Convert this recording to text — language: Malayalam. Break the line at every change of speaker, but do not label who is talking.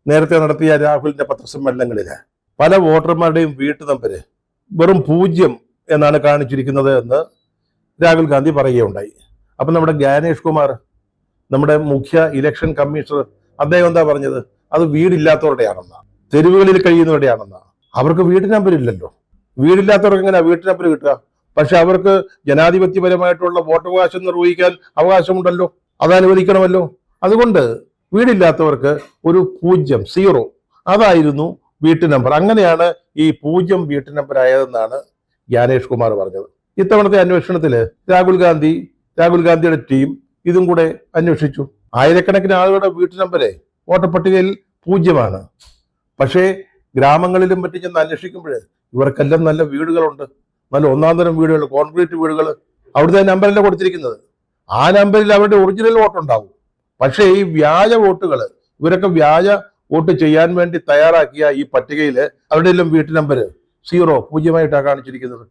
നേരത്തെ നടത്തിയ രാഹുലിന്റെ പത്രസമ്മേളനങ്ങളിൽ പല വോട്ടർമാരുടെയും വീട്ടു നമ്പര് വെറും 0 എന്നാണ് കാണിച്ചിരിക്കുന്നത് എന്ന് രാഹുൽ ഗാന്ധി പറയുകയുണ്ടായി. അപ്പൊ നമ്മുടെ ജ്ഞാനേഷ് കുമാർ, നമ്മുടെ മുഖ്യ ഇലക്ഷൻ കമ്മീഷണർ, അദ്ദേഹം എന്താ പറഞ്ഞത്? അത് വീടില്ലാത്തവരുടെയാണെന്നാ, തെരുവുകളിൽ കഴിയുന്നവരുടെയാണെന്നാ. അവർക്ക് വീട്ടു നമ്പർ ഇല്ലല്ലോ. വീടില്ലാത്തവർക്ക് എങ്ങനെയാ വീട്ടു നമ്പർ കിട്ടുക? പക്ഷെ അവർക്ക് ജനാധിപത്യപരമായിട്ടുള്ള വോട്ടവകാശം നിർവഹിക്കാൻ അവകാശമുണ്ടല്ലോ, അത് അനുവദിക്കണമല്ലോ. അതുകൊണ്ട് വീടില്ലാത്തവർക്ക് ഒരു 0 അതായിരുന്നു വീട്ടു നമ്പർ. അങ്ങനെയാണ് ഈ 0 വീട്ടു നമ്പർ ആയതെന്നാണ് ജ്ഞാനേഷ് കുമാർ പറഞ്ഞത്. ഇത്തവണത്തെ അന്വേഷണത്തില് രാഹുൽ ഗാന്ധിയുടെ ടീം ഇതും കൂടെ അന്വേഷിച്ചു. ആയിരക്കണക്കിന് ആളുകളുടെ വീട്ടു നമ്പരെ വോട്ടർ പട്ടികയിൽ 0. പക്ഷേ ഗ്രാമങ്ങളിലും മറ്റും ചെന്ന് അന്വേഷിക്കുമ്പോൾ ഇവർക്കെല്ലാം നല്ല വീടുകളുണ്ട്, നല്ല ഒന്നാം തരം വീടുകൾ, കോൺക്രീറ്റ് വീടുകൾ. അവിടുത്തെ നമ്പറല്ല കൊടുത്തിരിക്കുന്നത്. ആ നമ്പറിൽ അവരുടെ ഒറിജിനൽ വോട്ട് ഉണ്ടാവും. പക്ഷേ ഈ വ്യാജ വോട്ടുകൾ, ഇവരൊക്കെ വ്യാജ വോട്ട് ചെയ്യാൻ വേണ്ടി തയ്യാറാക്കിയ ഈ പട്ടികയിൽ അവരുടെ എല്ലാം വീട്ടു നമ്പർ 0 കാണിച്ചിരിക്കുന്നത്.